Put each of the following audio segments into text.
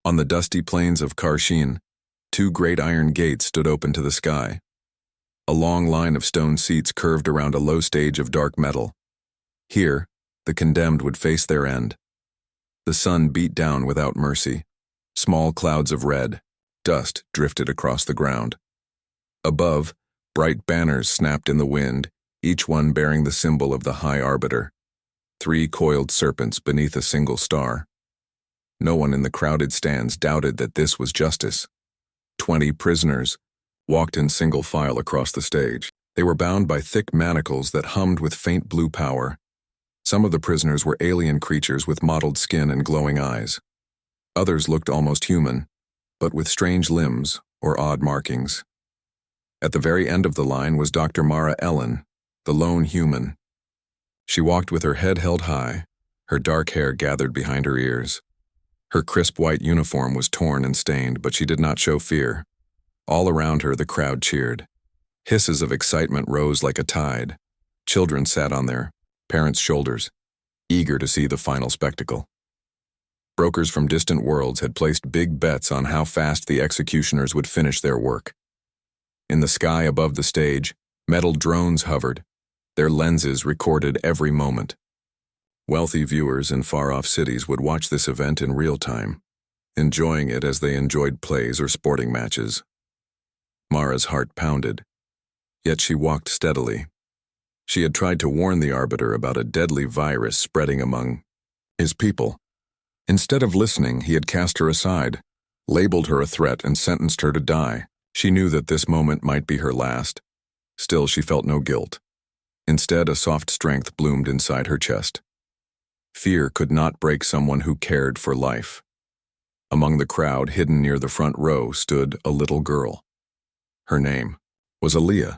On the dusty plains of Karshin, two great iron gates stood open to the sky. A long line of stone seats curved around a low stage of dark metal. Here, the condemned would face their end. The sun beat down without mercy. Small clouds of red, dust drifted across the ground. Above, bright banners snapped in the wind, each one bearing the symbol of the High Arbiter, 3 coiled serpents beneath a single star. No one in the crowded stands doubted that this was justice. 20 prisoners walked in single file across the stage. They were bound by thick manacles that hummed with faint blue power. Some of the prisoners were alien creatures with mottled skin and glowing eyes. Others looked almost human, but with strange limbs or odd markings. At the very end of the line was Dr. Mara Ellen, the lone human. She walked with her head held high, her dark hair gathered behind her ears. Her crisp white uniform was torn and stained, but she did not show fear. All around her, the crowd cheered. Hisses of excitement rose like a tide. Children sat on their parents' shoulders, eager to see the final spectacle. Brokers from distant worlds had placed big bets on how fast the executioners would finish their work. In the sky above the stage, metal drones hovered. Their lenses recorded every moment. Wealthy viewers in far-off cities would watch this event in real time, enjoying it as they enjoyed plays or sporting matches. Mara's heart pounded, yet she walked steadily. She had tried to warn the Arbiter about a deadly virus spreading among his people. Instead of listening, he had cast her aside, labeled her a threat, and sentenced her to die. She knew that this moment might be her last. Still, she felt no guilt. Instead, a soft strength bloomed inside her chest. Fear could not break someone who cared for life. Among the crowd, hidden near the front row, stood a little girl. Her name was Aaliyah.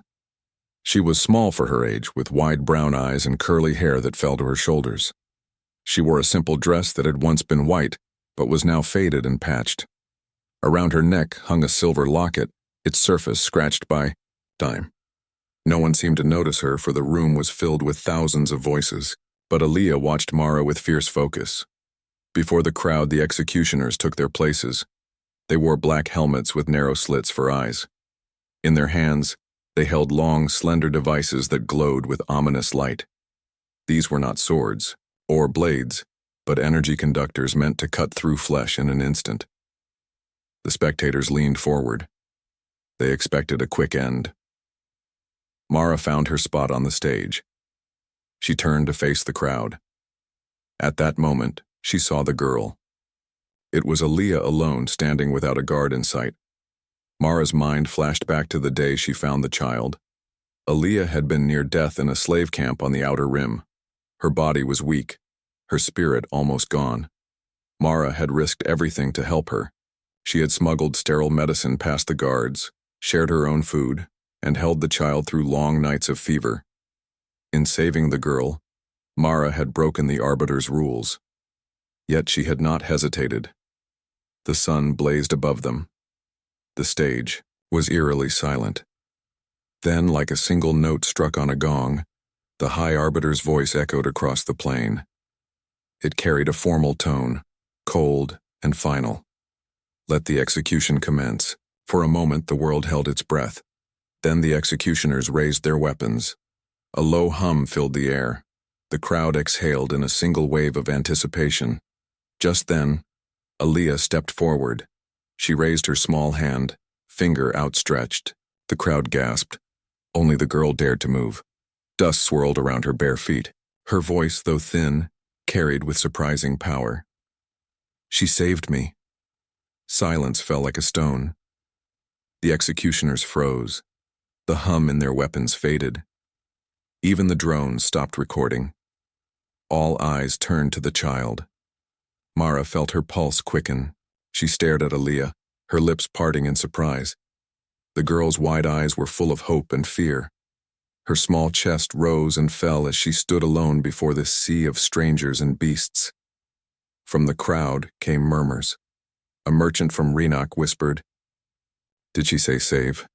She was small for her age, with wide brown eyes and curly hair that fell to her shoulders. She wore a simple dress that had once been white, but was now faded and patched. Around her neck hung a silver locket, its surface scratched by time. No one seemed to notice her, for the room was filled with thousands of voices. But Aaliyah watched Mara with fierce focus. Before the crowd, the executioners took their places. They wore black helmets with narrow slits for eyes. In their hands, they held long, slender devices that glowed with ominous light. These were not swords or blades, but energy conductors meant to cut through flesh in an instant. The spectators leaned forward. They expected a quick end. Mara found her spot on the stage. She turned to face the crowd. At that moment, she saw the girl. It was Aaliyah alone, standing without a guard in sight. Mara's mind flashed back to the day she found the child. Aaliyah had been near death in a slave camp on the Outer Rim. Her body was weak, her spirit almost gone. Mara had risked everything to help her. She had smuggled sterile medicine past the guards, shared her own food, and held the child through long nights of fever. In saving the girl, Mara had broken the Arbiter's rules. Yet she had not hesitated. The sun blazed above them. The stage was eerily silent. Then, like a single note struck on a gong, the High Arbiter's voice echoed across the plain. It carried a formal tone, cold and final. Let the execution commence. For a moment, the world held its breath. Then the executioners raised their weapons. A low hum filled the air. The crowd exhaled in a single wave of anticipation. Just then, Aaliyah stepped forward. She raised her small hand, finger outstretched. The crowd gasped. Only the girl dared to move. Dust swirled around her bare feet. Her voice, though thin, carried with surprising power. She saved me. Silence fell like a stone. The executioners froze. The hum in their weapons faded. Even the drones stopped recording. All eyes turned to the child. Mara felt her pulse quicken. She stared at Aaliyah, her lips parting in surprise. The girl's wide eyes were full of hope and fear. Her small chest rose and fell as she stood alone before this sea of strangers and beasts. From the crowd came murmurs. A merchant from Renak whispered, "Did she say save?"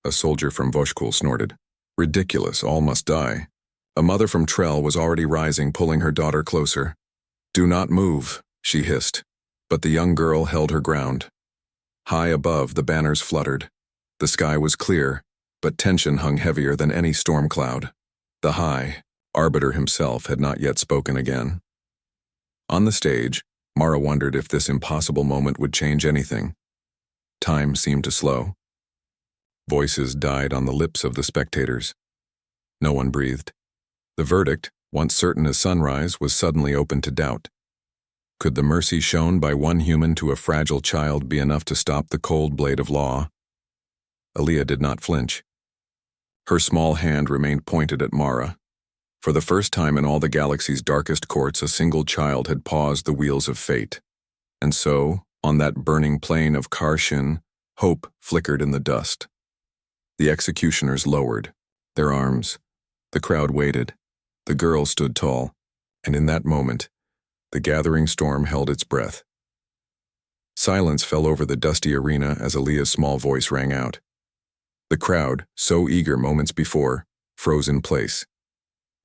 A soldier from Voshkul snorted, "Ridiculous, all must die." A mother from Trell was already rising, pulling her daughter closer. "Do not move," she hissed. But the young girl held her ground. High above, the banners fluttered. The sky was clear, but tension hung heavier than any storm cloud. The High Arbiter himself had not yet spoken again. On the stage, Mara wondered if this impossible moment would change anything. Time seemed to slow. Voices died on the lips of the spectators. No one breathed. The verdict, once certain as sunrise, was suddenly open to doubt. Could the mercy shown by one human to a fragile child be enough to stop the cold blade of law? Aaliyah did not flinch. Her small hand remained pointed at Mara. For the first time in all the galaxy's darkest courts, a single child had paused the wheels of fate. And so, on that burning plain of Karshin, hope flickered in the dust. The executioners lowered their arms. The crowd waited. The girl stood tall, and in that moment, the gathering storm held its breath. Silence fell over the dusty arena as Aaliyah's small voice rang out. The crowd, so eager moments before, froze in place.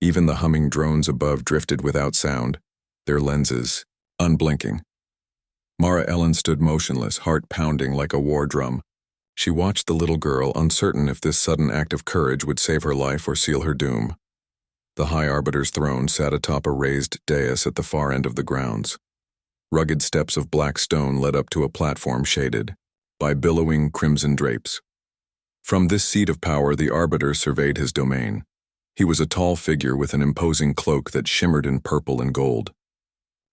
Even the humming drones above drifted without sound, their lenses unblinking. Mara Ellen stood motionless, heart pounding like a war drum. She watched the little girl, uncertain if this sudden act of courage would save her life or seal her doom. The High Arbiter's throne sat atop a raised dais at the far end of the grounds. Rugged steps of black stone led up to a platform shaded by billowing crimson drapes. From this seat of power, the Arbiter surveyed his domain. He was a tall figure with an imposing cloak that shimmered in purple and gold.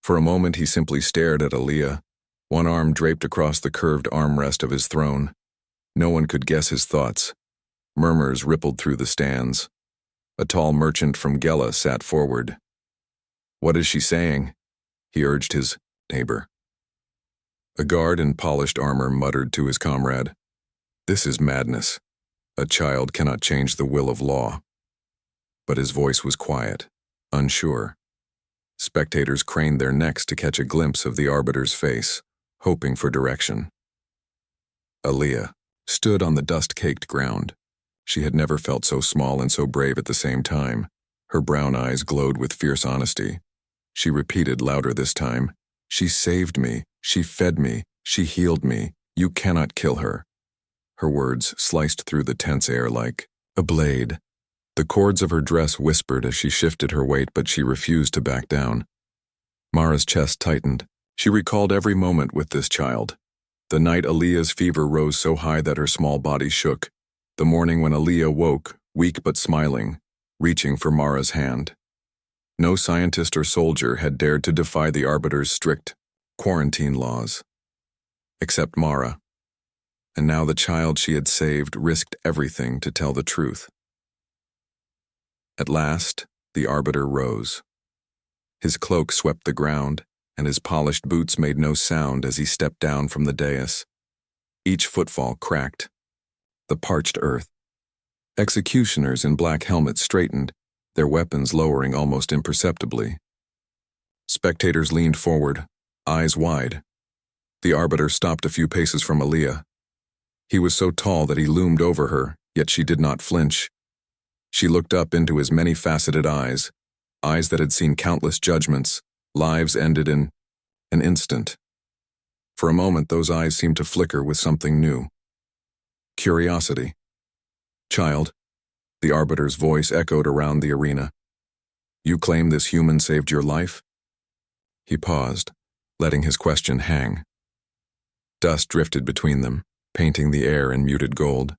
For a moment he simply stared at Aaliyah, one arm draped across the curved armrest of his throne. No one could guess his thoughts. Murmurs rippled through the stands. A tall merchant from Gela sat forward. "What is she saying?" he urged his neighbor. A guard in polished armor muttered to his comrade, "This is madness. A child cannot change the will of law." But his voice was quiet, unsure. Spectators craned their necks to catch a glimpse of the Arbiter's face, hoping for direction. Aaliyah stood on the dust-caked ground. She had never felt so small and so brave at the same time. Her brown eyes glowed with fierce honesty. She repeated louder this time, "She saved me, she fed me, she healed me. You cannot kill her." Her words sliced through the tense air like a blade. The cords of her dress whispered as she shifted her weight, but she refused to back down. Mara's chest tightened. She recalled every moment with this child. The night Aaliyah's fever rose so high that her small body shook. The morning when Aaliyah woke, weak but smiling, reaching for Mara's hand. No scientist or soldier had dared to defy the Arbiter's strict quarantine laws. Except Mara. And now the child she had saved risked everything to tell the truth. At last, the Arbiter rose. His cloak swept the ground, and his polished boots made no sound as he stepped down from the dais. Each footfall cracked the parched earth. Executioners in black helmets straightened, their weapons lowering almost imperceptibly. Spectators leaned forward, eyes wide. The Arbiter stopped a few paces from Aaliyah. He was so tall that he loomed over her, yet she did not flinch. She looked up into his many-faceted eyes that had seen countless judgments, lives ended in an instant. For a moment, those eyes seemed to flicker with something new. Curiosity. "Child," the Arbiter's voice echoed around the arena. "You claim this human saved your life?" He paused, letting his question hang. Dust drifted between them, painting the air in muted gold.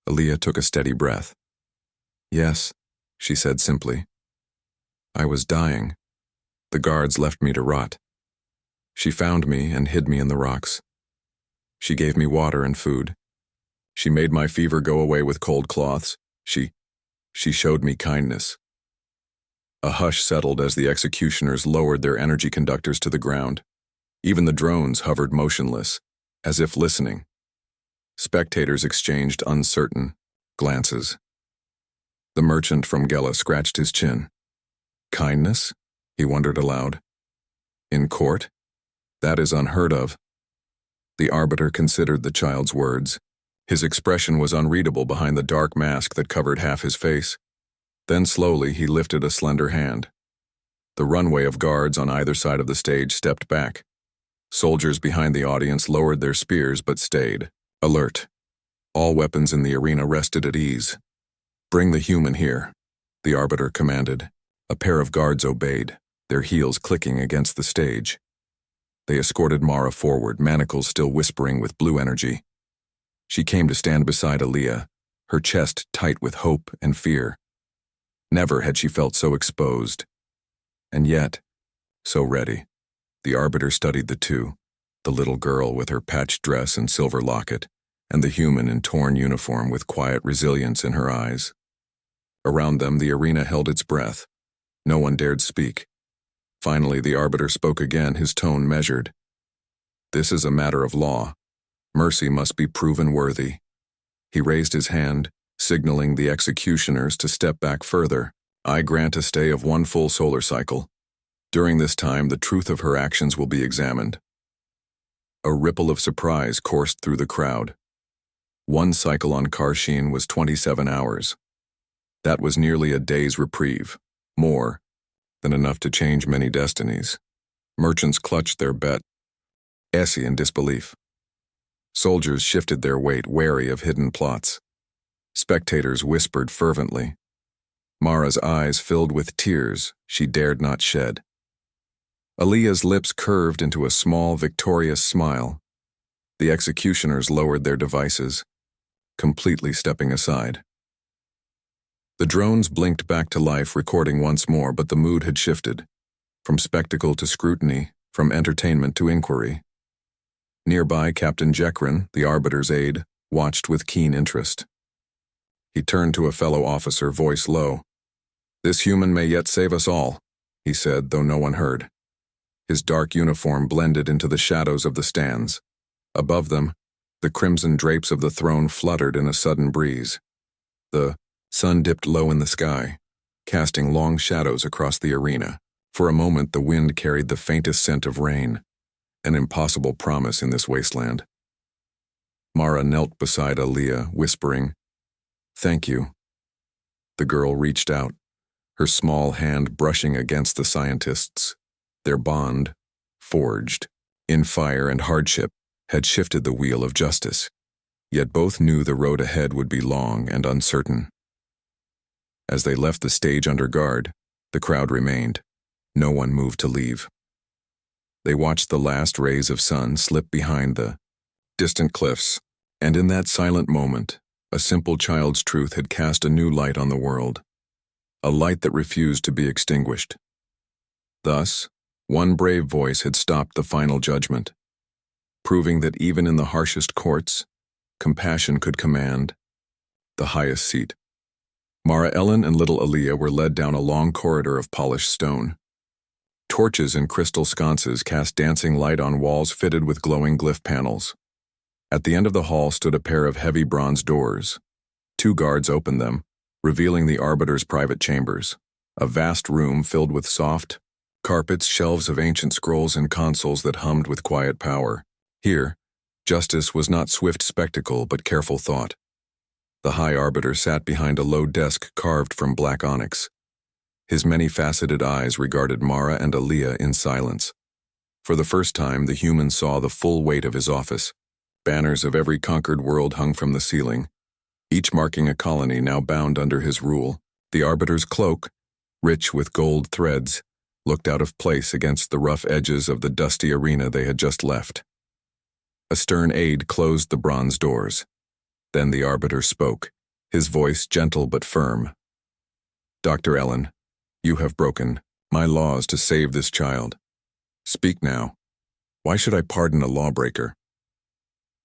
Aaliyah took a steady breath. "Yes," she said simply. "I was dying. The guards left me to rot. She found me and hid me in the rocks. She gave me water and food. She made my fever go away with cold cloths. She showed me kindness." A hush settled as the executioners lowered their energy conductors to the ground. Even the drones hovered motionless, as if listening. Spectators exchanged uncertain glances. The merchant from Gela scratched his chin. "Kindness?" he wondered aloud. "In court? That is unheard of." The Arbiter considered the child's words. His expression was unreadable behind the dark mask that covered half his face. Then slowly he lifted a slender hand. The runway of guards on either side of the stage stepped back. Soldiers behind the audience lowered their spears but stayed alert. All weapons in the arena rested at ease. "Bring the human here," the arbiter commanded. A pair of guards obeyed, their heels clicking against the stage. They escorted Mara forward, manacles still whispering with blue energy. She came to stand beside Aaliyah, her chest tight with hope and fear. Never had she felt so exposed. And yet, so ready. The arbiter studied the two, the little girl with her patched dress and silver locket, and the human in torn uniform with quiet resilience in her eyes. Around them, the arena held its breath. No one dared speak. Finally, the arbiter spoke again, his tone measured. "This is a matter of law. Mercy must be proven worthy." He raised his hand, signaling the executioners to step back further. "I grant a stay of 1 full solar cycle. During this time, the truth of her actions will be examined." A ripple of surprise coursed through the crowd. 1 cycle on Karsheen was 27 hours. That was nearly a day's reprieve, more than enough to change many destinies. Merchants clutched their bet, Essie in disbelief. Soldiers shifted their weight, wary of hidden plots. Spectators whispered fervently. Mara's eyes filled with tears she dared not shed. Aaliyah's lips curved into a small, victorious smile. The executioners lowered their devices, completely stepping aside. The drones blinked back to life, recording once more, but the mood had shifted. From spectacle to scrutiny, from entertainment to inquiry. Nearby, Captain Jekrin, the arbiter's aide, watched with keen interest. He turned to a fellow officer, voice low. "This human may yet save us all," he said, though no one heard. His dark uniform blended into the shadows of the stands. Above them, the crimson drapes of the throne fluttered in a sudden breeze. The sun dipped low in the sky, casting long shadows across the arena. For a moment, the wind carried the faintest scent of rain, an impossible promise in this wasteland. Mara knelt beside Aaliyah, whispering, "Thank you." The girl reached out, her small hand brushing against the scientist's. Their bond, forged in fire and hardship, had shifted the wheel of justice. Yet both knew the road ahead would be long and uncertain. As they left the stage under guard, the crowd remained. No one moved to leave. They watched the last rays of sun slip behind the distant cliffs, and in that silent moment, a simple child's truth had cast a new light on the world, a light that refused to be extinguished. Thus, one brave voice had stopped the final judgment, proving that even in the harshest courts, compassion could command the highest seat. Mara Ellen and little Aaliyah were led down a long corridor of polished stone. Torches and crystal sconces cast dancing light on walls fitted with glowing glyph panels. At the end of the hall stood a pair of heavy bronze doors. 2 guards opened them, revealing the arbiter's private chambers, a vast room filled with soft carpets, shelves of ancient scrolls, and consoles that hummed with quiet power. Here, justice was not swift spectacle but careful thought. The High Arbiter sat behind a low desk carved from black onyx. His many-faceted eyes regarded Mara and Aaliyah in silence. For the first time, the human saw the full weight of his office. Banners of every conquered world hung from the ceiling, each marking a colony now bound under his rule. The Arbiter's cloak, rich with gold threads, looked out of place against the rough edges of the dusty arena they had just left. A stern aide closed the bronze doors. Then the Arbiter spoke, his voice gentle but firm. "Dr. Ellen, you have broken my laws to save this child. Speak now. Why should I pardon a lawbreaker?"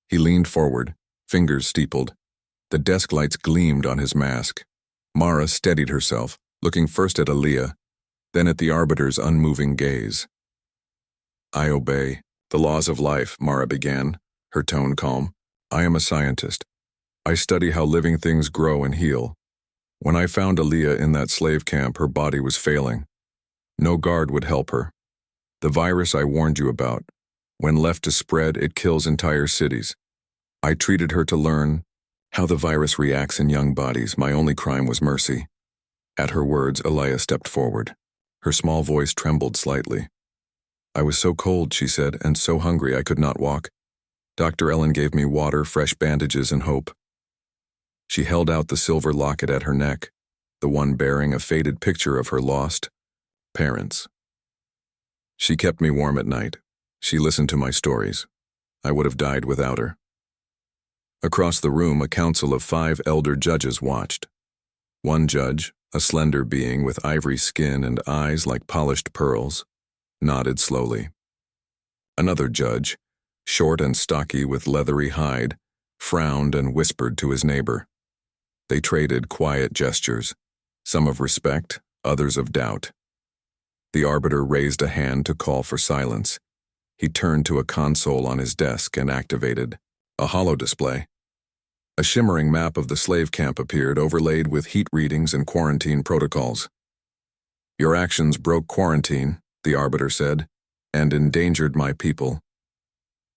He leaned forward, fingers steepled. The desk lights gleamed on his mask. Mara steadied herself, looking first at Aaliyah, then at the Arbiter's unmoving gaze. "I obey the laws of life," Mara began, her tone calm. "I am a scientist. I study how living things grow and heal. When I found Aaliyah in that slave camp, her body was failing. No guard would help her. The virus I warned you about, when left to spread, it kills entire cities. I treated her to learn how the virus reacts in young bodies. My only crime was mercy." At her words, Aaliyah stepped forward. Her small voice trembled slightly. I was so cold, she said, and so hungry I could not walk. Dr. Ellen gave me water, fresh bandages, and hope. She held out the silver locket at her neck, the one bearing a faded picture of her lost parents. She kept me warm at night. She listened to my stories. I would have died without her. Across the room, a council of 5 elder judges watched. One judge, a slender being with ivory skin and eyes like polished pearls, nodded slowly. Another judge, short and stocky with leathery hide, frowned and whispered to his neighbor. They traded quiet gestures, some of respect, others of doubt. The arbiter raised a hand to call for silence. He turned to a console on his desk and activated a holo display. A shimmering map of the slave camp appeared, overlaid with heat readings and quarantine protocols. Your actions broke quarantine, the arbiter said, and endangered my people.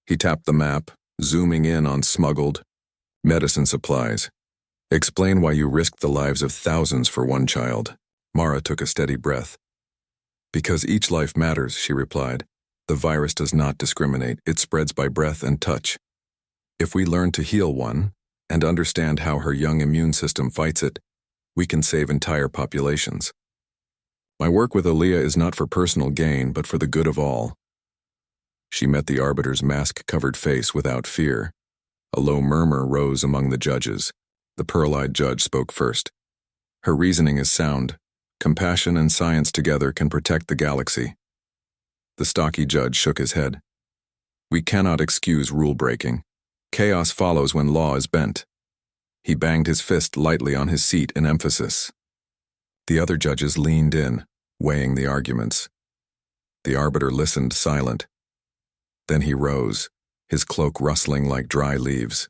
He tapped the map, zooming in on smuggled medicine supplies. Explain why you risked the lives of thousands for one child. Mara took a steady breath. Because each life matters, she replied. The virus does not discriminate. It spreads by breath and touch. If we learn to heal one and understand how her young immune system fights it, we can save entire populations. My work with Aaliyah is not for personal gain, but for the good of all. She met the arbiter's mask-covered face without fear. A low murmur rose among the judges. The pearl-eyed judge spoke first. Her reasoning is sound. Compassion and science together can protect the galaxy. The stocky judge shook his head. We cannot excuse rule-breaking. Chaos follows when law is bent. He banged his fist lightly on his seat in emphasis. The other judges leaned in, weighing the arguments. The arbiter listened, silent. Then he rose, his cloak rustling like dry leaves.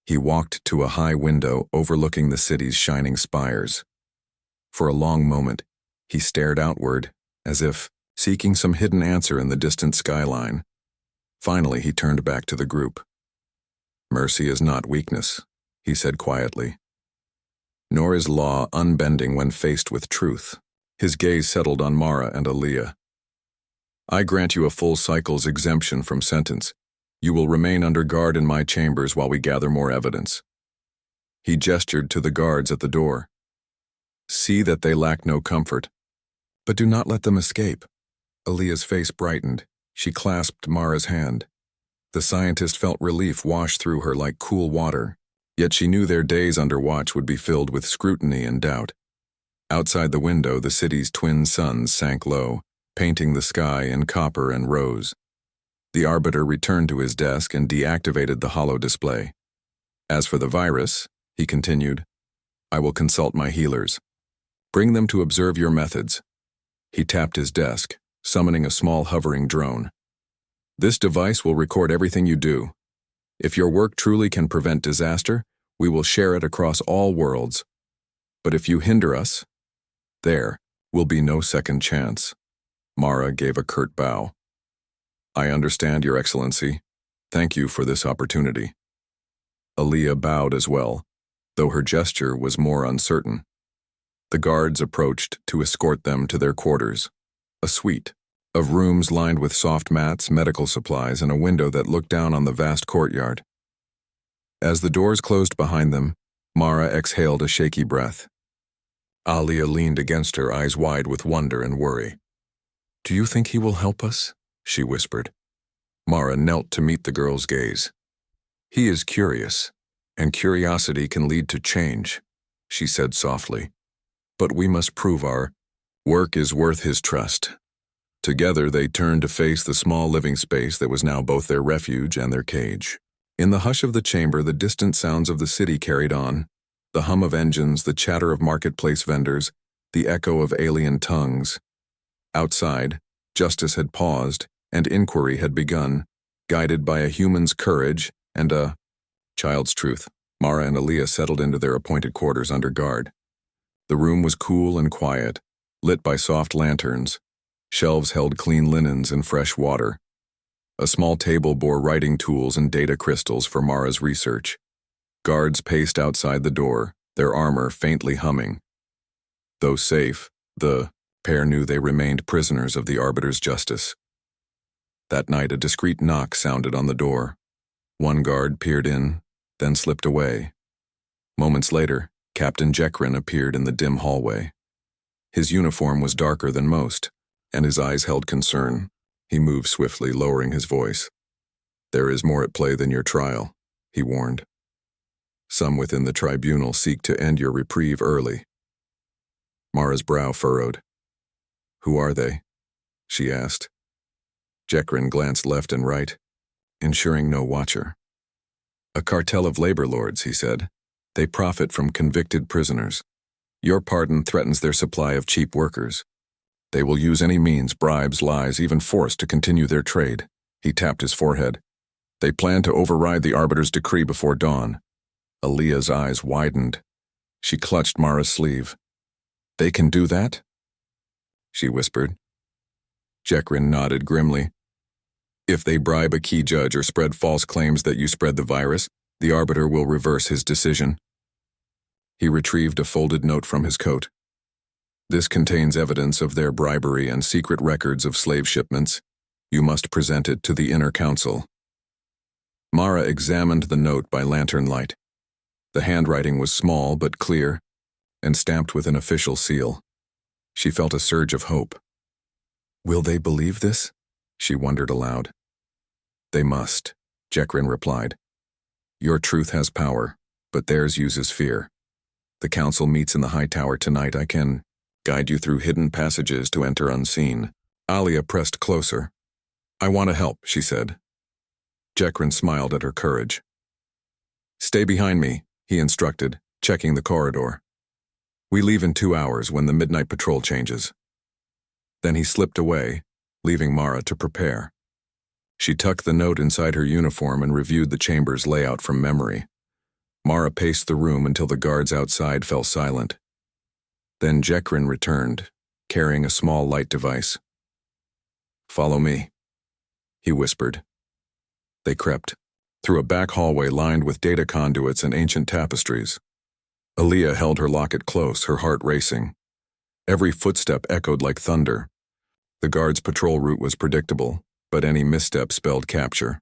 He walked to a high window overlooking the city's shining spires. For a long moment, he stared outward, as if seeking some hidden answer in the distant skyline. Finally, he turned back to the group. Mercy is not weakness, he said quietly. Nor is law unbending when faced with truth. His gaze settled on Mara and Aaliyah. I grant you a full cycle's exemption from sentence. You will remain under guard in my chambers while we gather more evidence. He gestured to the guards at the door. See that they lack no comfort, but do not let them escape. Aaliyah's face brightened. She clasped Mara's hand. The scientist felt relief wash through her like cool water, yet she knew their days under watch would be filled with scrutiny and doubt. Outside the window, the city's twin suns sank low, painting the sky in copper and rose. The arbiter returned to his desk and deactivated the holo display. As for the virus, he continued, I will consult my healers. Bring them to observe your methods. He tapped his desk, summoning a small hovering drone. This device will record everything you do. If your work truly can prevent disaster, we will share it across all worlds. But if you hinder us, there will be no second chance. Mara gave a curt bow. I understand, Your Excellency. Thank you for this opportunity. Aaliyah bowed as well, though her gesture was more uncertain. The guards approached to escort them to their quarters, a suite of rooms lined with soft mats, medical supplies, and a window that looked down on the vast courtyard. As the doors closed behind them, Mara exhaled a shaky breath. Aaliyah leaned against her, eyes wide with wonder and worry. Do you think he will help us? She whispered. Mara knelt to meet the girl's gaze. He is curious, and curiosity can lead to change, she said softly. But we must prove our work is worth his trust. Together they turned to face the small living space that was now both their refuge and their cage. In the hush of the chamber, the distant sounds of the city carried on, the hum of engines, the chatter of marketplace vendors, the echo of alien tongues. Outside, justice had paused, and inquiry had begun, guided by a human's courage and a child's truth. Mara and Aaliyah settled into their appointed quarters under guard. The room was cool and quiet, lit by soft lanterns. Shelves held clean linens and fresh water. A small table bore writing tools and data crystals for Mara's research. Guards paced outside the door, their armor faintly humming. Though safe, the pair knew they remained prisoners of the arbiter's justice. That night, a discreet knock sounded on the door. One guard peered in, then slipped away. Moments later, Captain Jekrin appeared in the dim hallway. His uniform was darker than most, and his eyes held concern. He moved swiftly, lowering his voice. "There is more at play than your trial," he warned. "Some within the tribunal seek to end your reprieve early." Mara's brow furrowed. "Who are they?" she asked. Jekrin glanced left and right, ensuring no watcher. "A cartel of labor lords," he said. "They profit from convicted prisoners. Your pardon threatens their supply of cheap workers. They will use any means, bribes, lies, even force to continue their trade." He tapped his forehead. "They plan to override the Arbiter's decree before dawn." Aaliyah's eyes widened. She clutched Mara's sleeve. "They can do that?" she whispered. Jekrin nodded grimly. "If they bribe a key judge or spread false claims that you spread the virus, the Arbiter will reverse his decision." He retrieved a folded note from his coat. "This contains evidence of their bribery and secret records of slave shipments. You must present it to the inner council." Mara examined the note by lantern light. The handwriting was small but clear, and stamped with an official seal. She felt a surge of hope. "Will they believe this?" she wondered aloud. "They must," Jekrin replied. "Your truth has power, but theirs uses fear. The council meets in the high tower tonight. I can guide you through hidden passages to enter unseen." Alia pressed closer. "I want to help," she said. Jekrin smiled at her courage. "Stay behind me," he instructed, checking the corridor. "We leave in 2 hours when the midnight patrol changes." Then he slipped away, leaving Mara to prepare. She tucked the note inside her uniform and reviewed the chamber's layout from memory. Mara paced the room until the guards outside fell silent. Then Jekrin returned, carrying a small light device. "Follow me," he whispered. They crept through a back hallway lined with data conduits and ancient tapestries. Aaliyah held her locket close, her heart racing. Every footstep echoed like thunder. The guard's patrol route was predictable, but any misstep spelled capture.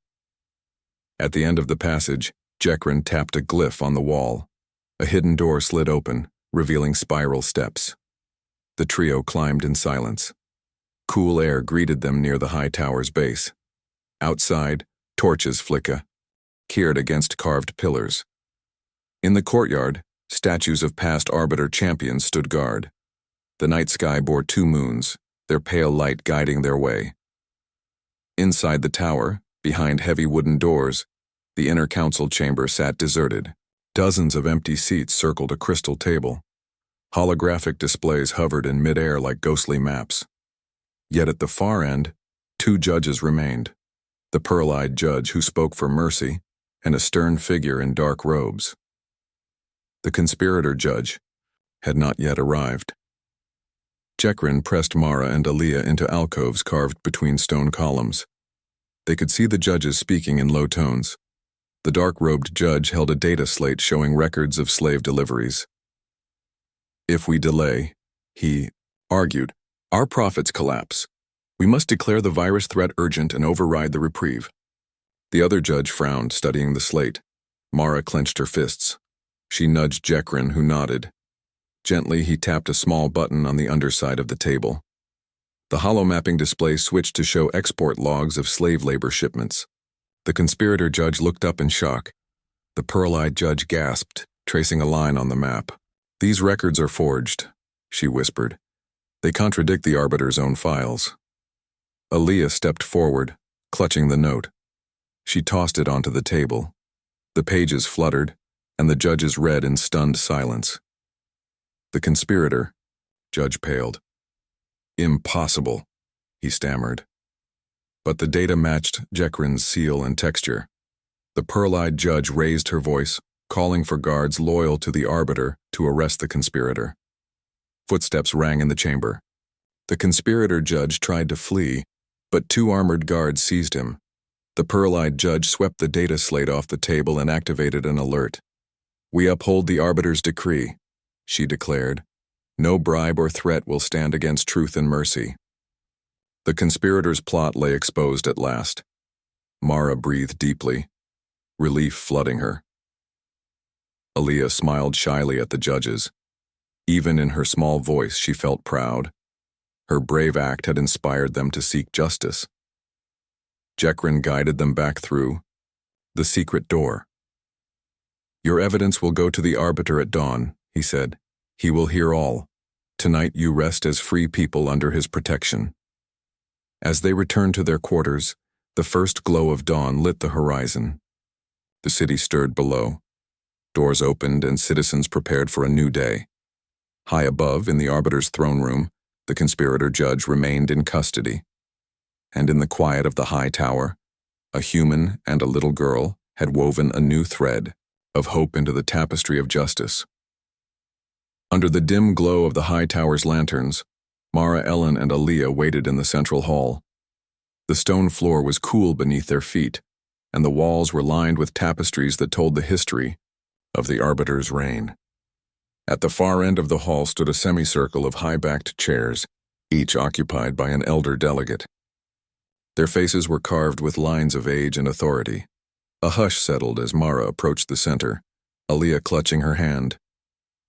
At the end of the passage, Jekrin tapped a glyph on the wall. A hidden door slid open, revealing spiral steps. The trio climbed in silence. Cool air greeted them near the high tower's base. Outside, torches flickered against carved pillars. In the courtyard, statues of past Arbiter champions stood guard. The night sky bore 2 moons, their pale light guiding their way. Inside the tower, behind heavy wooden doors, the inner council chamber sat deserted. Dozens of empty seats circled a crystal table. Holographic displays hovered in midair like ghostly maps. Yet at the far end, 2 judges remained. The pearl-eyed judge who spoke for mercy, and a stern figure in dark robes. The conspirator judge had not yet arrived. Jekrin pressed Mara and Aaliyah into alcoves carved between stone columns. They could see the judges speaking in low tones. The dark-robed judge held a data slate showing records of slave deliveries. "If we delay," he argued, "our profits collapse. We must declare the virus threat urgent and override the reprieve." The other judge frowned, studying the slate. Mara clenched her fists. She nudged Jekrin, who nodded. Gently, he tapped a small button on the underside of the table. The holomapping display switched to show export logs of slave labor shipments. The conspirator judge looked up in shock. The pearl-eyed judge gasped, tracing a line on the map. "These records are forged," she whispered. "They contradict the Arbiter's own files." Aaliyah stepped forward, clutching the note. She tossed it onto the table. The pages fluttered, and the judges read in stunned silence. "The conspirator," Judge paled. "Impossible," he stammered. But the data matched Jekrin's seal and texture. The pearl-eyed judge raised her voice, calling for guards loyal to the Arbiter to arrest the conspirator. Footsteps rang in the chamber. The conspirator judge tried to flee, but 2 armored guards seized him. The pearl-eyed judge swept the data slate off the table and activated an alert. "We uphold the Arbiter's decree," she declared. "No bribe or threat will stand against truth and mercy." The conspirators' plot lay exposed at last. Mara breathed deeply, relief flooding her. Aaliyah smiled shyly at the judges. Even in her small voice, she felt proud. Her brave act had inspired them to seek justice. Jekrin guided them back through the secret door. "Your evidence will go to the arbiter at dawn," he said. "He will hear all. Tonight you rest as free people under his protection." As they returned to their quarters, the first glow of dawn lit the horizon. The city stirred below. Doors opened and citizens prepared for a new day. High above, in the arbiter's throne room, the conspirator judge remained in custody. And in the quiet of the high tower, a human and a little girl had woven a new thread of hope into the tapestry of justice. Under the dim glow of the high tower's lanterns, Mara, Ellen, and Aaliyah waited in the central hall. The stone floor was cool beneath their feet, and the walls were lined with tapestries that told the history of the arbiter's reign. At the far end of the hall stood a semicircle of high-backed chairs, each occupied by an elder delegate. Their faces were carved with lines of age and authority. A hush settled as Mara approached the center, Aaliyah clutching her hand.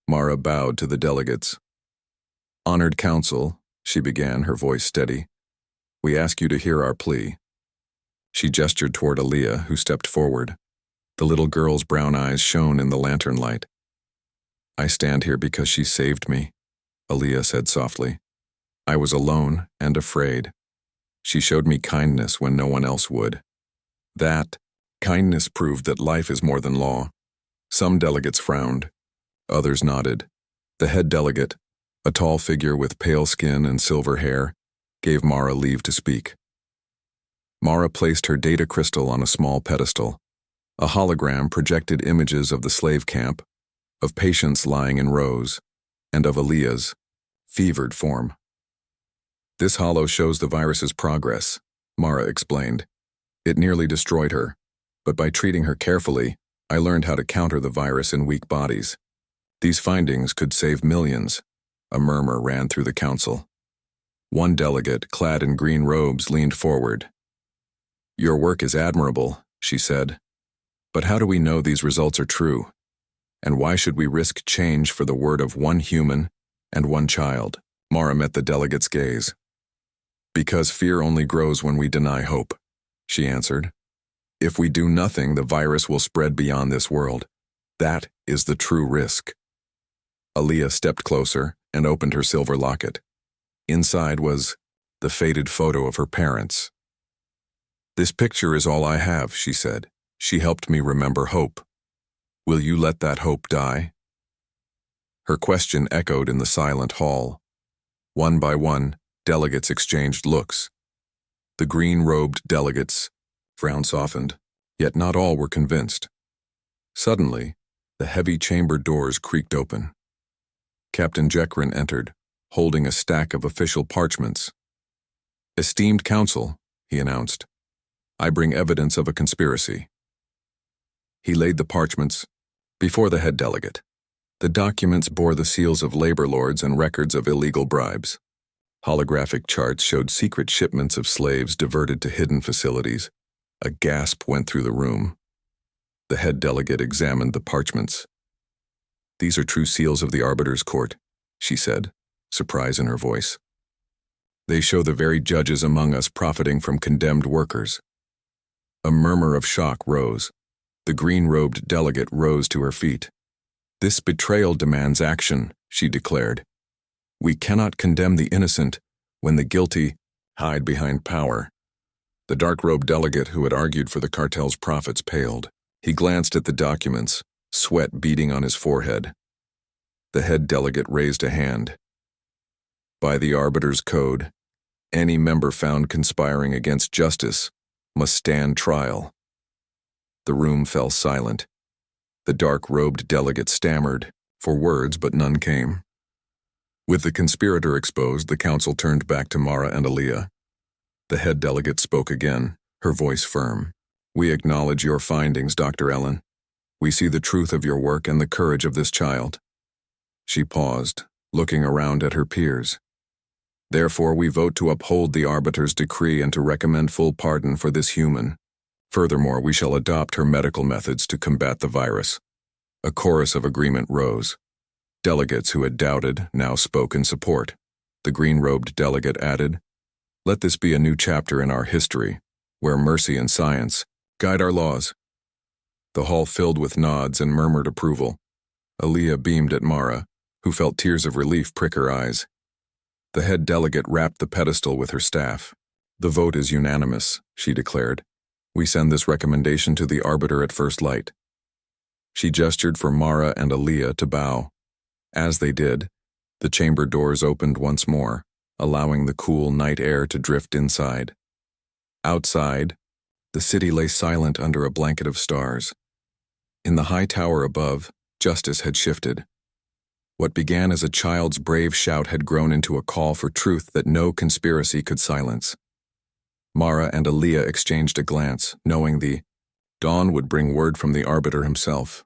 Mara bowed to the delegates. "Honored council," she began, her voice steady, "we ask you to hear our plea." She gestured toward Aaliyah, who stepped forward. The little girl's brown eyes shone in the lantern light. "I stand here because she saved me," Aaliyah said softly. "I was alone and afraid. She showed me kindness when no one else would. That kindness proved that life is more than law." Some delegates frowned. Others nodded. The head delegate, a tall figure with pale skin and silver hair, gave Mara leave to speak. Mara placed her data crystal on a small pedestal. A hologram projected images of the slave camp, of patients lying in rows, and of Aaliyah's fevered form. "This holo shows the virus's progress," Mara explained. "It nearly destroyed her, but by treating her carefully, I learned how to counter the virus in weak bodies. These findings could save millions." A murmur ran through the council. One delegate, clad in green robes, leaned forward. "Your work is admirable," she said. "But how do we know these results are true? And why should we risk change for the word of one human and one child?" Mara met the delegate's gaze. "Because fear only grows when we deny hope," she answered. "If we do nothing, the virus will spread beyond this world. That is the true risk." Aaliyah stepped closer and opened her silver locket. Inside was the faded photo of her parents. "This picture is all I have," she said. "She helped me remember hope. Will you let that hope die?" Her question echoed in the silent hall. One by one, delegates exchanged looks. The green-robed delegates' frown softened, yet not all were convinced. Suddenly, the heavy chamber doors creaked open. Captain Jekrin entered, holding a stack of official parchments. "Esteemed council," he announced, "I bring evidence of a conspiracy." He laid the parchments before the head delegate. The documents bore the seals of labor lords and records of illegal bribes. Holographic charts showed secret shipments of slaves diverted to hidden facilities. A gasp went through the room. The head delegate examined the parchments. "These are true seals of the arbiter's court," she said, surprise in her voice. "They show the very judges among us profiting from condemned workers." A murmur of shock rose. The green-robed delegate rose to her feet. "This betrayal demands action," she declared. "We cannot condemn the innocent when the guilty hide behind power." The dark-robed delegate who had argued for the cartel's profits paled. He glanced at the documents, sweat beading on his forehead. The head delegate raised a hand. "By the arbiter's code, any member found conspiring against justice must stand trial." The room fell silent. The dark-robed delegate stammered for words, but none came. With the conspirator exposed, the council turned back to Mara and Aaliyah. The head delegate spoke again, her voice firm. "We acknowledge your findings, Dr. Ellen. We see the truth of your work and the courage of this child." She paused, looking around at her peers. Therefore, we vote to uphold the arbiter's decree and to recommend full pardon for this human. Furthermore, we shall adopt her medical methods to combat the virus. A chorus of agreement rose. Delegates who had doubted now spoke in support. The green-robed delegate added, "Let this be a new chapter in our history, where mercy and science guide our laws." The hall filled with nods and murmured approval. Aaliyah beamed at Mara, who felt tears of relief prick her eyes. The head delegate rapped the pedestal with her staff. "The vote is unanimous," she declared. "We send this recommendation to the arbiter at first light." She gestured for Mara and Aaliyah to bow. As they did, the chamber doors opened once more, allowing the cool night air to drift inside. Outside, the city lay silent under a blanket of stars. In the high tower above, justice had shifted. What began as a child's brave shout had grown into a call for truth that no conspiracy could silence. Mara and Aaliyah exchanged a glance, knowing the dawn would bring word from the arbiter himself.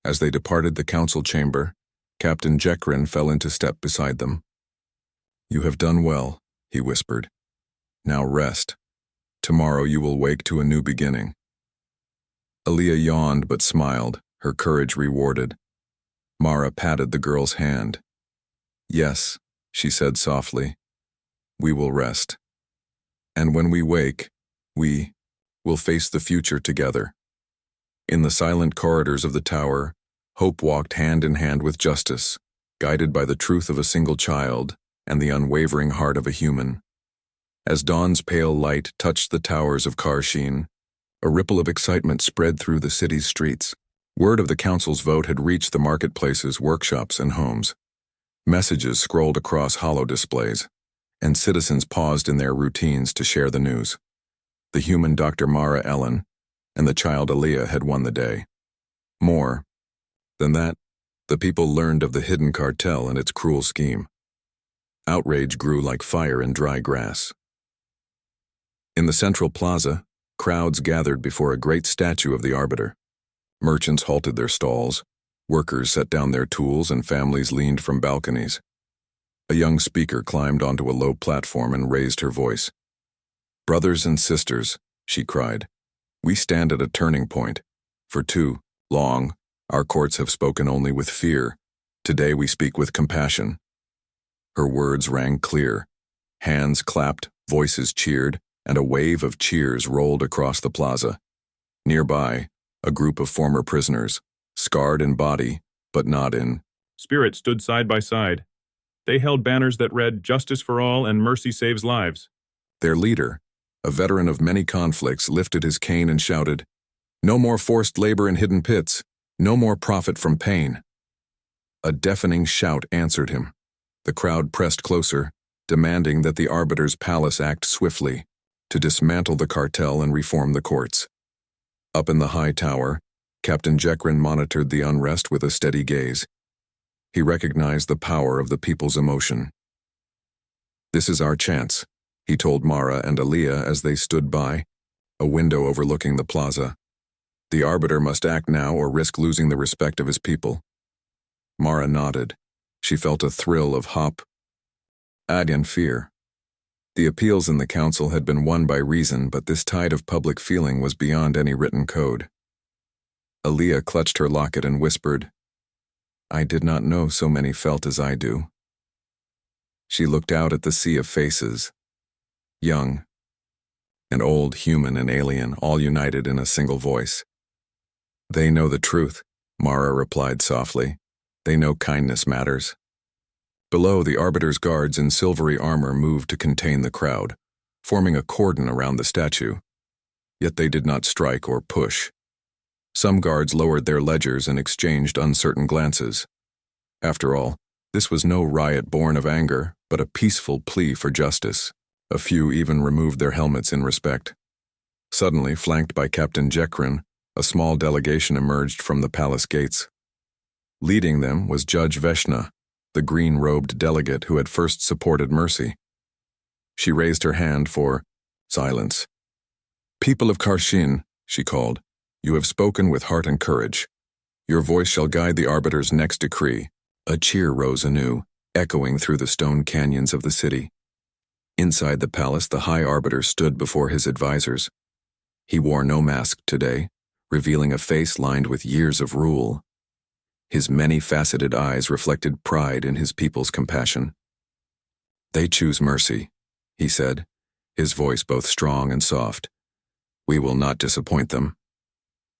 As they departed the council chamber, Captain Jekrin fell into step beside them. "You have done well," he whispered. "Now rest. Tomorrow you will wake to a new beginning." Aaliyah yawned but smiled, her courage rewarded. Mara patted the girl's hand. "Yes," she said softly, "we will rest. And when we wake, we will face the future together." In the silent corridors of the tower, hope walked hand in hand with justice, guided by the truth of a single child and the unwavering heart of a human. As dawn's pale light touched the towers of Karshin, a ripple of excitement spread through the city's streets. Word of the council's vote had reached the marketplaces, workshops, and homes. Messages scrolled across holo displays, and citizens paused in their routines to share the news. The human Dr. Mara Ellen and the child Aaliyah had won the day. More than that, the people learned of the hidden cartel and its cruel scheme. Outrage grew like fire in dry grass. In the central plaza, crowds gathered before a great statue of the arbiter. Merchants halted their stalls, workers set down their tools, and families leaned from balconies. A young speaker climbed onto a low platform and raised her voice. "Brothers and sisters," she cried, "we stand at a turning point. For too long, our courts have spoken only with fear. Today we speak with compassion." Her words rang clear. Hands clapped, voices cheered, and a wave of cheers rolled across the plaza. Nearby, a group of former prisoners, scarred in body, but not in spirit, stood side by side. They held banners that read, "Justice for all and mercy saves lives." Their leader, a veteran of many conflicts, lifted his cane and shouted, "No more forced labor in hidden pits, no more profit from pain." A deafening shout answered him. The crowd pressed closer, demanding that the arbiter's palace act swiftly to dismantle the cartel and reform the courts. Up in the high tower, Captain Jekrin monitored the unrest with a steady gaze. He recognized the power of the people's emotion. "This is our chance," he told Mara and Aaliyah as they stood by, a window overlooking the plaza. "The arbiter must act now or risk losing the respect of his people." Mara nodded. She felt a thrill of hope and fear. The appeals in the council had been won by reason, but this tide of public feeling was beyond any written code. Aaliyah clutched her locket and whispered, "I did not know so many felt as I do." She looked out at the sea of faces, young and old, human and alien, all united in a single voice. "They know the truth," Mara replied softly. "They know kindness matters." Below, the arbiter's guards in silvery armor moved to contain the crowd, forming a cordon around the statue. Yet they did not strike or push. Some guards lowered their ledgers and exchanged uncertain glances. After all, this was no riot born of anger, but a peaceful plea for justice. A few even removed their helmets in respect. Suddenly, flanked by Captain Jekrin, a small delegation emerged from the palace gates. Leading them was Judge Veshna, the green-robed delegate who had first supported mercy. She raised her hand for silence. "People of Karshin," she called, "you have spoken with heart and courage. Your voice shall guide the arbiter's next decree." A cheer rose anew, echoing through the stone canyons of the city. Inside the palace, the High Arbiter stood before his advisors. He wore no mask today, revealing a face lined with years of rule. His many-faceted eyes reflected pride in his people's compassion. "They choose mercy," he said, his voice both strong and soft. "We will not disappoint them."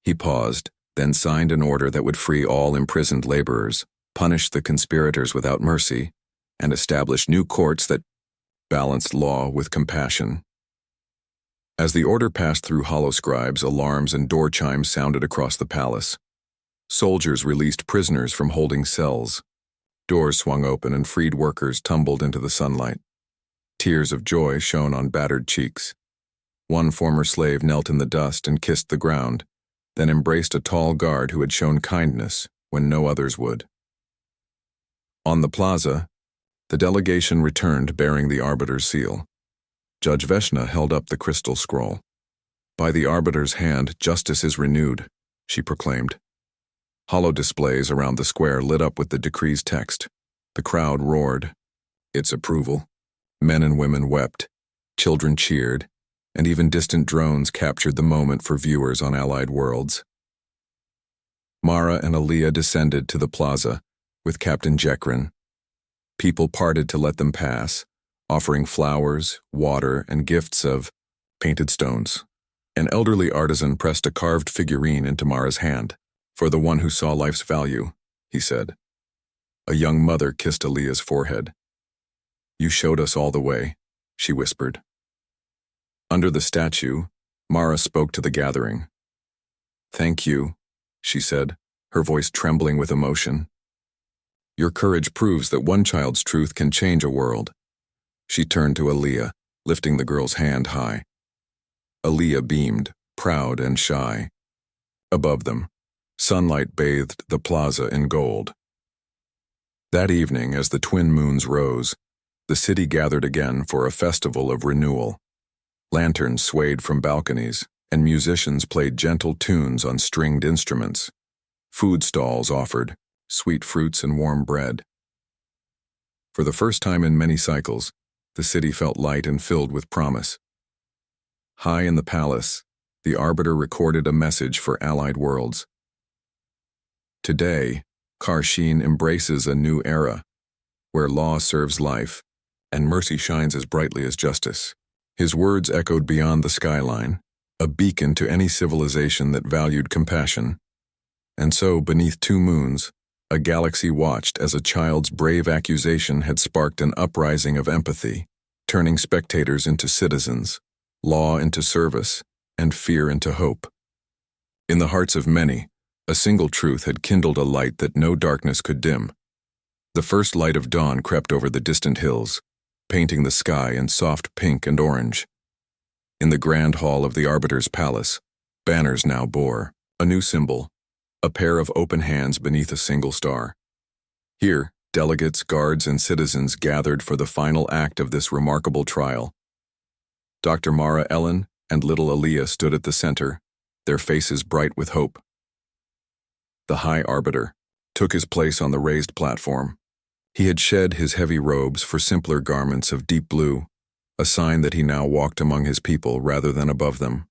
He paused, then signed an order that would free all imprisoned laborers, punish the conspirators without mercy, and establish new courts that balanced law with compassion. As the order passed through hollow scribes, alarms and door chimes sounded across the palace. Soldiers released prisoners from holding cells. Doors swung open and freed workers tumbled into the sunlight. Tears of joy shone on battered cheeks. One former slave knelt in the dust and kissed the ground, then embraced a tall guard who had shown kindness when no others would. On the plaza, the delegation returned bearing the Arbiter's seal. Judge Veshna held up the crystal scroll. "By the Arbiter's hand, justice is renewed," she proclaimed. Hollow displays around the square lit up with the decree's text. The crowd roared its approval. Men and women wept, children cheered, and even distant drones captured the moment for viewers on allied worlds. Mara and Aaliyah descended to the plaza with Captain Jekrin. People parted to let them pass, offering flowers, water, and gifts of painted stones. An elderly artisan pressed a carved figurine into Mara's hand. "For the one who saw life's value," he said. A young mother kissed Aaliyah's forehead. "You showed us all the way," she whispered. Under the statue, Mara spoke to the gathering. "Thank you," she said, her voice trembling with emotion. "Your courage proves that one child's truth can change a world." She turned to Aaliyah, lifting the girl's hand high. Aaliyah beamed, proud and shy. Above them, sunlight bathed the plaza in gold. That evening, as the twin moons rose, the city gathered again for a festival of renewal. Lanterns swayed from balconies, and musicians played gentle tunes on stringed instruments. Food stalls offered sweet fruits and warm bread. For the first time in many cycles, the city felt light and filled with promise. High in the palace, the Arbiter recorded a message for allied worlds. Today, Karsheen embraces a new era, where law serves life, and mercy shines as brightly as justice. His words echoed beyond the skyline, a beacon to any civilization that valued compassion. And so, beneath two moons, a galaxy watched as a child's brave accusation had sparked an uprising of empathy, turning spectators into citizens, law into service, and fear into hope. In the hearts of many, a single truth had kindled a light that no darkness could dim. The first light of dawn crept over the distant hills, painting the sky in soft pink and orange. In the grand hall of the Arbiter's palace, banners now bore a new symbol, a pair of open hands beneath a single star. Here, delegates, guards, and citizens gathered for the final act of this remarkable trial. Dr. Mara Ellen and little Aaliyah stood at the center, their faces bright with hope. The High Arbiter took his place on the raised platform. He had shed his heavy robes for simpler garments of deep blue, a sign that he now walked among his people rather than above them.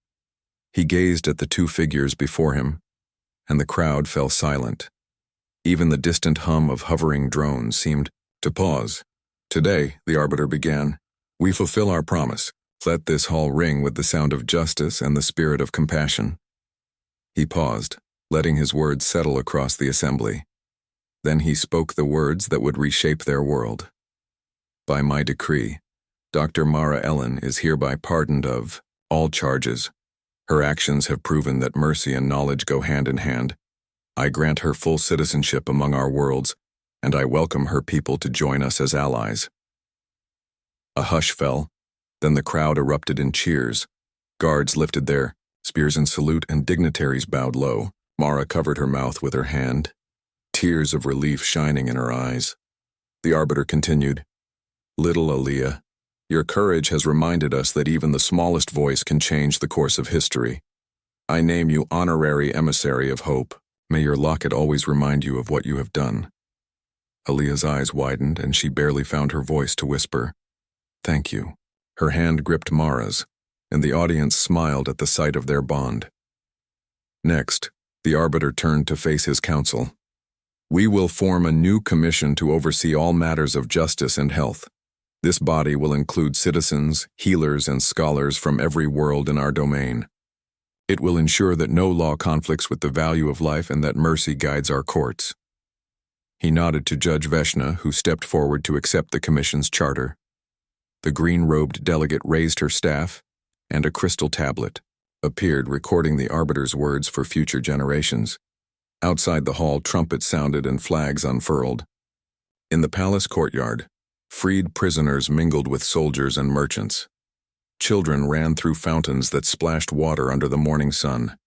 He gazed at the two figures before him, and the crowd fell silent. Even the distant hum of hovering drones seemed to pause. "Today," the Arbiter began, "we fulfill our promise. Let this hall ring with the sound of justice and the spirit of compassion." He paused, letting his words settle across the assembly. Then he spoke the words that would reshape their world. "By my decree, Dr. Mara Ellen is hereby pardoned of all charges. Her actions have proven that mercy and knowledge go hand in hand. I grant her full citizenship among our worlds, and I welcome her people to join us as allies." A hush fell, then the crowd erupted in cheers. Guards lifted their spears in salute and dignitaries bowed low. Mara covered her mouth with her hand, tears of relief shining in her eyes. The Arbiter continued, "Little Aaliyah, your courage has reminded us that even the smallest voice can change the course of history. I name you Honorary Emissary of Hope. May your locket always remind you of what you have done." Aaliyah's eyes widened and she barely found her voice to whisper, "Thank you." Her hand gripped Mara's, and the audience smiled at the sight of their bond. Next, the Arbiter turned to face his council. We will form a new commission to oversee all matters of justice and health. This body will include citizens, healers, and scholars from every world in our domain. It will ensure that no law conflicts with the value of life and that mercy guides our courts. He nodded to Judge Veshna, who stepped forward to accept the commission's charter. The green-robed delegate raised her staff, and a crystal tablet appeared recording the Arbiter's words for future generations. Outside the hall, trumpets sounded and flags unfurled. In the palace courtyard, freed prisoners mingled with soldiers and merchants. Children ran through fountains that splashed water under the morning sun.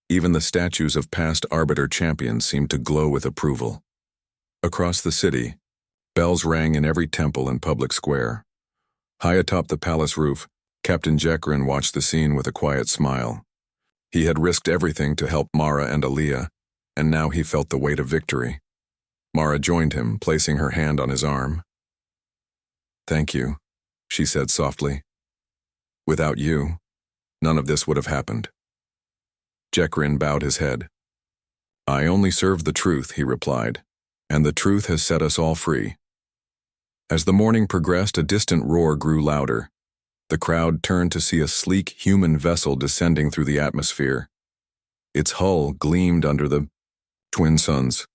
Even the statues of past Arbiter champions seemed to glow with approval. Across the city, bells rang in every temple and public square. High atop the palace roof, Captain Jekrin watched the scene with a quiet smile. He had risked everything to help Mara and Aaliyah, and now he felt the weight of victory. Mara joined him, placing her hand on his arm. "Thank you," she said softly. "Without you, none of this would have happened." Jekrin bowed his head. "I only serve the truth," he replied, "and the truth has set us all free." As the morning progressed, a distant roar grew louder. The crowd turned to see a sleek human vessel descending through the atmosphere. Its hull gleamed under the twin suns.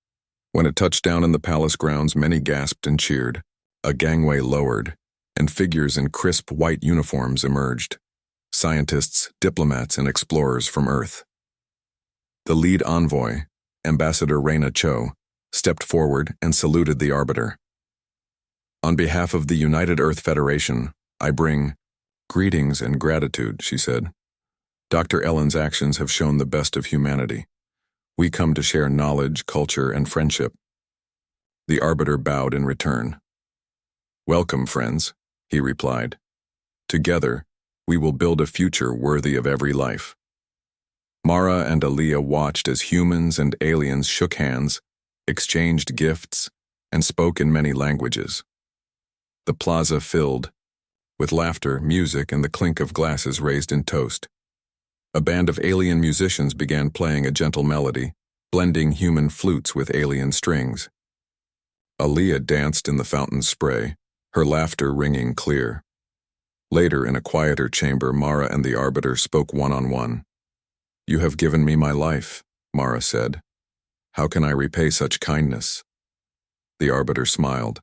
When it touched down in the palace grounds, many gasped and cheered. A gangway lowered, and figures in crisp white uniforms emerged. Scientists, diplomats, and explorers from Earth. The lead envoy, Ambassador Reina Cho, stepped forward and saluted the Arbiter. "On behalf of the United Earth Federation, I bring greetings and gratitude," she said. "Dr. Ellen's actions have shown the best of humanity. We come to share knowledge, culture, and friendship." The Arbiter bowed in return. "Welcome, friends," he replied. "Together, we will build a future worthy of every life." Mara and Aaliyah watched as humans and aliens shook hands, exchanged gifts, and spoke in many languages. The plaza filled, with laughter, music, and the clink of glasses raised in toast. A band of alien musicians began playing a gentle melody, blending human flutes with alien strings. Aaliyah danced in the fountain's spray, her laughter ringing clear. Later, in a quieter chamber, Mara and the Arbiter spoke one-on-one. "You have given me my life," Mara said. "How can I repay such kindness?" The Arbiter smiled.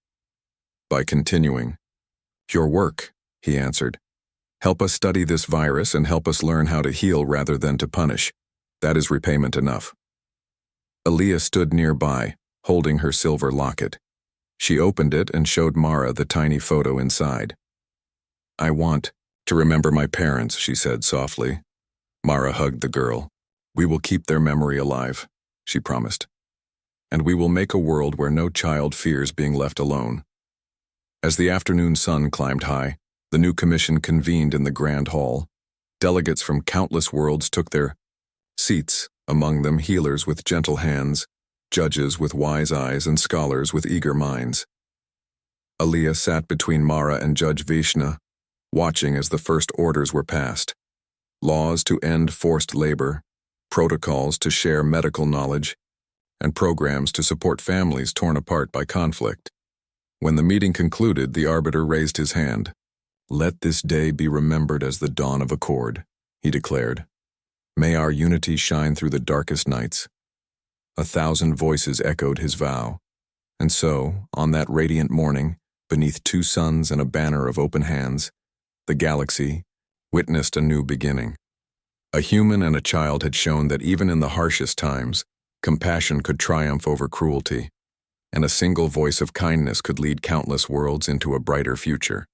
"By continuing." "Your work," he answered. "Help us study this virus and help us learn how to heal rather than to punish. That is repayment enough." Aaliyah stood nearby, holding her silver locket. She opened it and showed Mara the tiny photo inside. "I want to remember my parents," she said softly. Mara hugged the girl. "We will keep their memory alive," she promised. "And we will make a world where no child fears being left alone." As the afternoon sun climbed high, the new commission convened in the grand hall. Delegates from countless worlds took their seats, among them healers with gentle hands, judges with wise eyes, and scholars with eager minds. Aaliyah sat between Mara and Judge Vishna, watching as the first orders were passed. Laws to end forced labor, protocols to share medical knowledge, and programs to support families torn apart by conflict. When the meeting concluded, the Arbiter raised his hand. "Let this day be remembered as the dawn of accord," he declared. "May our unity shine through the darkest nights." 1,000 voices echoed his vow. And so, on that radiant morning, beneath 2 suns and a banner of open hands, the galaxy witnessed a new beginning. A human and a child had shown that even in the harshest times, compassion could triumph over cruelty, and a single voice of kindness could lead countless worlds into a brighter future.